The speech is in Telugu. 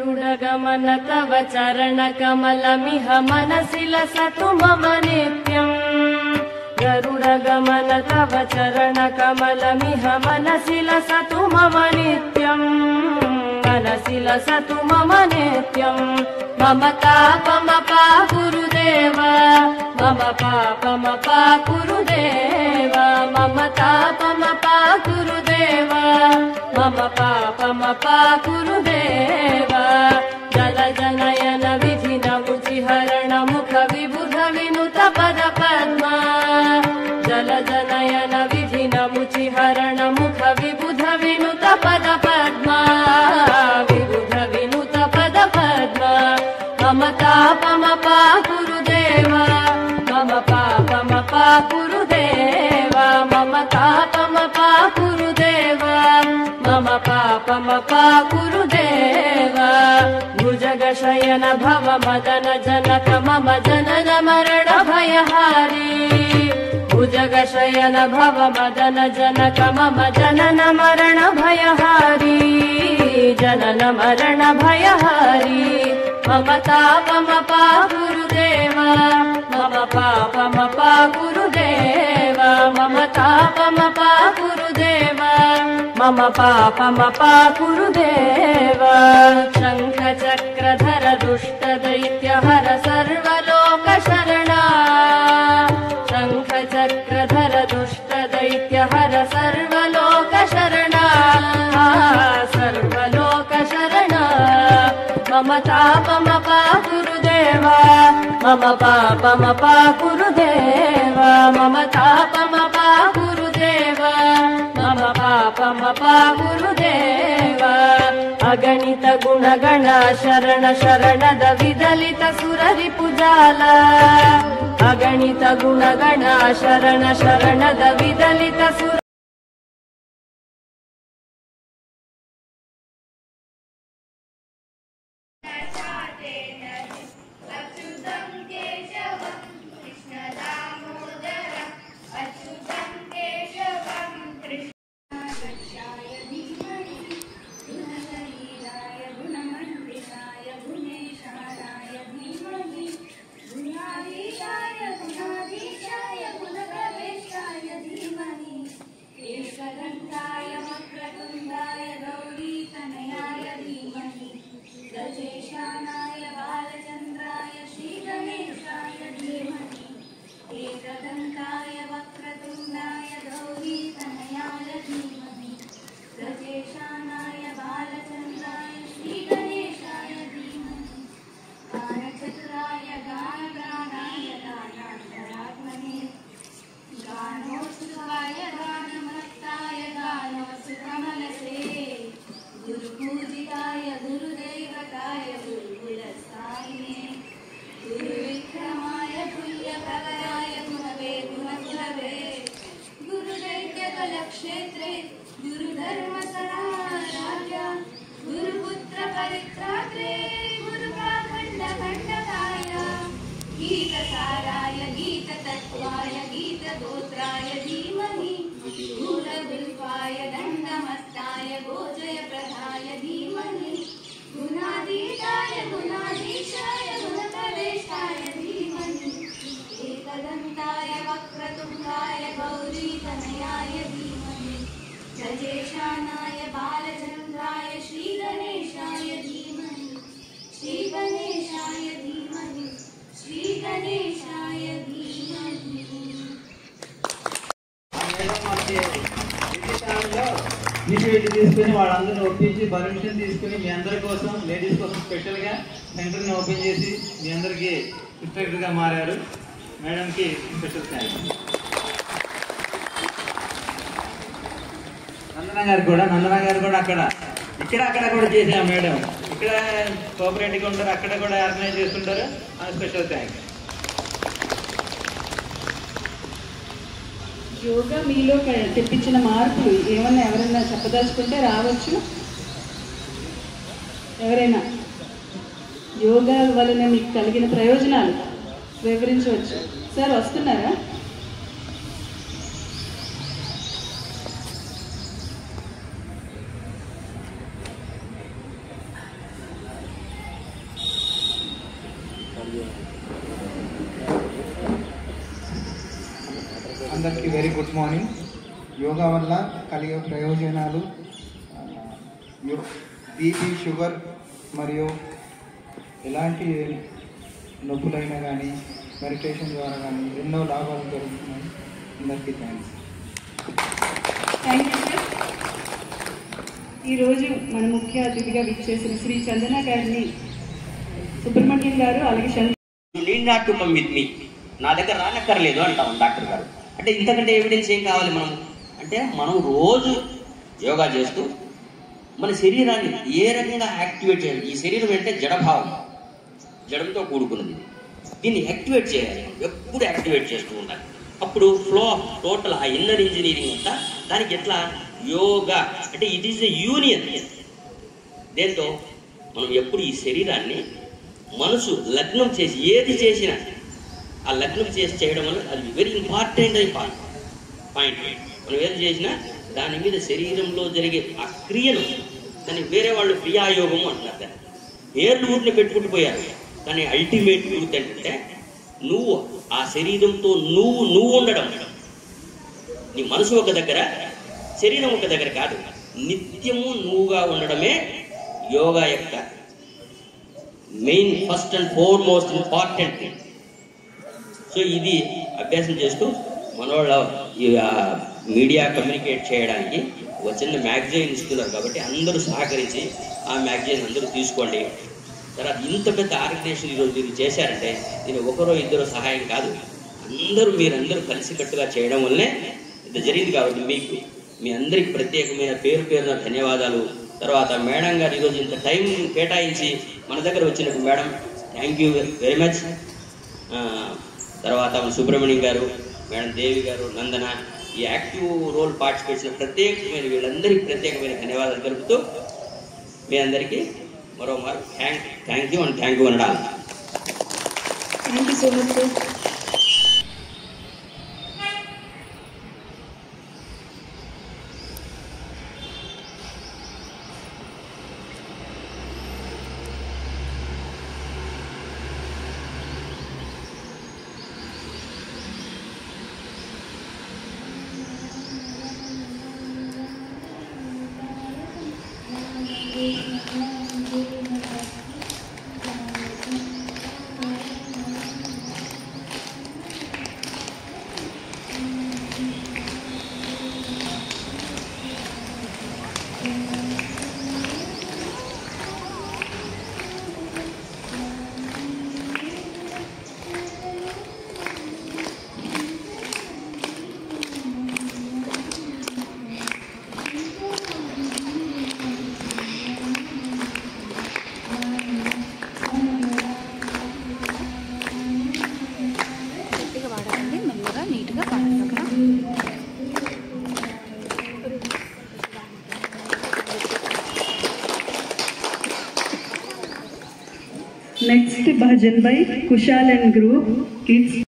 गरुडगमन तव चरणकमलमिह मनसि लसतु मम नित्यम्। गरुडगमन तव चरणकमलमिह मनसि लसतु मम नित्यम्। मनसि लसतु मम नित्यम्। मम तापमपा गुरुदेव, मम पापमपा गुरुदेव, मम तापमपा गुरुदेव, मम पापमपा गुरुदेव। जलजनयन विधिन मुचिहरण मुख विबुध विनुत पद पद्मा। जलजनयन विधिन मुचिहरण मुख विबुध विनुत पद पद्मा। विबुध विनुत पद पद्मा। मम तापमपा गुरुदेव, मम पापमपा गुरुदेव, मम तापमपा गुरुदेव, मम पापमपा गुरुदेव। भुजगशयन भव मदन जनक मम जनन मरण भयहारी। भुजगशयन भव मदन जनक मम जनन मरण भयहारी। जनन मरण भयहारी। मम तापमपा गुरुदेव, मम पापमपा गुरुदेव, मम तापमपा गुरुदेव, मम पापमपा गुरुदेव। शङ्ख चक्रधर दुष्ट दैत्यहर सर्वलोक शरणा। शङ्ख चक्रधर दुष्ट दैत्यहर सर्वलोक शरणा। सर्वलोक शरणा। मम तापमपा गुरुदेव, मम पापमपा गुरुदेव, मम तापमपा गुरुदेव, मम पापमपा गुरुदेव। अगणित गुणगण शरण शरणद विदलित सुररिपुजाल। अगणित गुणगण शरण शरणद विदलित सुर गजेशानाय बालचन्द्राय श्रीगणेशाय धीमहि। एकदन्ताय वक्रतुण्डाय गौरीतनयाय धीमहि। गजेशानाय बालचन्द्राय श्रीगणेशाय धीमहि। गानचतुराय गानप्राणाय गानान्तरात्मने। गानोत्सुकाय गानमत्ताय गानोत्सुकमनसे। गुरुपूजिताय गुरुदैवताय गुरुकुलस्थायिने। गुरुविक्रमाय तुल्यप्रवराय गुणवे गुणकुलवे। गुरुदैत्यकलक्षेत्रे गुरुधर्मसराराध्य। गुरुपुत्रपरित्रात्रे गुरुपाखण्डखण्डकाय। गीतसाराय गीततत्त्वाय गीतगोत्राय धीमहि। गुणविल्पाय दण्डमत्ताय गोजयप्रदाय धीमहि। गुणातीताय गुणाधीशाय गुणप्रवेशाय धीमहि। एकदन्ताय वक्रतुण्डाय गौरीतनयाय धीमहि। गजेशानाय बालचन्द्राय श्रीगणेशाय धीमहि। श्रीगणेशाय धीमहि। श्रीगणेशाय धीमहि। తీసుకుని వాళ్ళందరినీ ఒప్పించి పర్మిషన్ తీసుకుని మీ అందరి కోసం లేడీస్ కోసం స్పెషల్గా సెంటర్ని ఓపెన్ చేసి మీ అందరికీ ఇన్స్ట్రక్టర్గా మారారు. మేడంకి స్పెషల్ థ్యాంక్స్. నందన గారు కూడా అక్కడ కూడా చేసాం మేడం. ఇక్కడ కోఆపరేటివ్గా ఉంటారు, అక్కడ కూడా ఆర్గనైజ్ చేస్తుంటారు. Special thanks. యోగా మీలో తెప్పించిన మార్పులు ఏమన్నా ఎవరైనా చెప్పదలుచుకుంటే రావచ్చు. ఎవరైనా యోగా వలన మీకు కలిగిన ప్రయోజనాలు వివరించవచ్చు. సార్ వస్తున్నారా? అందరికీ వెరీ గుడ్ మార్నింగ్. యోగా వల్ల కలిగే ప్రయోజనాలు బీపీ, షుగర్ మరియు ఎలాంటి నొప్పులైనా కానీ మెడిటేషన్ ద్వారా కానీ ఎన్నో లాభాలు జరుగుతున్నాయి. అందరికీ థ్యాంక్స్. Thank you sir. ఈరోజు మన ముఖ్య అతిథిగా విచ్చేసిన శ్రీ చందన గారిని సుబ్రహ్మణ్యం గారు అలాగే need not to come with me, నా దగ్గర రానక్కర్లేదు అంటాం డాక్టర్ గారు. అంటే ఇంతకంటే ఎవిడెన్స్ ఏం కావాలి మనం? అంటే మనం రోజు యోగా చేస్తూ మన శరీరాన్ని ఏ రకంగా యాక్టివేట్ చేయాలి. ఈ శరీరం అంటే జడభావం, జడంతో కూడుకున్నది. దీన్ని యాక్టివేట్ చేయాలి, ఎప్పుడు యాక్టివేట్ చేస్తూ ఉండాలి. అప్పుడు ఫ్లో ఆఫ్ టోటల్ ఆ ఇన్నర్ ఇంజనీరింగ్ అంతా దానికి ఎట్లా యోగా అంటే ఇట్ ఈస్ ఎ యూనియన్. దేంతో మనం ఎప్పుడు ఈ శరీరాన్ని మనసు లగ్నం చేసి ఏది చేసినా ఆ లగ్నం చేసి చేయడం వల్ల అది వెరీ ఇంపార్టెంట్ పాయింట్. మనం ఏది చేసినా దాని మీద శరీరంలో జరిగే ఆ క్రియను, దాన్ని వేరే వాళ్ళు క్రియాయోగము అంటున్నారు. దాన్ని పేర్లు ఊరిని పెట్టుకుంటూ పోయారు. కానీ అల్టిమేట్ ట్రూత్ ఏంటంటే నువ్వు ఆ శరీరంతో నువ్వు ఉండడం. నీ మనసు ఒక దగ్గర, శరీరం ఒక దగ్గర కాదు, నిత్యము నువ్వుగా ఉండడమే యోగా యొక్క main first and foremost important thing. So ఇది అభ్యాసం చేస్తూ మనోళ్ళ మీడియా కమ్యూనికేట్ చేయడానికి ఒక చిన్న మ్యాగజైన్ ఇస్తున్నారు కాబట్టి అందరూ సహకరించి ఆ మ్యాగజైన్ అందరూ తీసుకోండి. తర్వాత ఇంత పెద్ద ఆర్గనైజేషన్ ఈరోజు దీన్ని చేశారంటే దీని ఒకరో ఇద్దరు సహాయం కాదు, మీరందరూ కలిసికట్టుగా చేయడం వల్లనే ఇది జరిగింది. కాబట్టి మీకు మీ అందరికి ప్రత్యేకమైన పేరున ధన్యవాదాలు. తర్వాత మేడం గారు ఈరోజు ఇంత టైం కేటాయించి మన దగ్గర వచ్చినట్టు madam thank you very much. తర్వాత సుబ్రహ్మణ్యం గారు, మేడం దేవి గారు, నందన, ఈ యాక్టివ్ రోల్ పార్టిసిపేట్ చేసిన ప్రత్యేకమైన వీళ్ళందరికీ ప్రత్యేకమైన ధన్యవాదాలు తెలుపుతూ మీ అందరికీ మరోమారు థ్యాంక్ యూ అనడాలి. Thank you so much sir. Next bhajan by Kushal and group kids.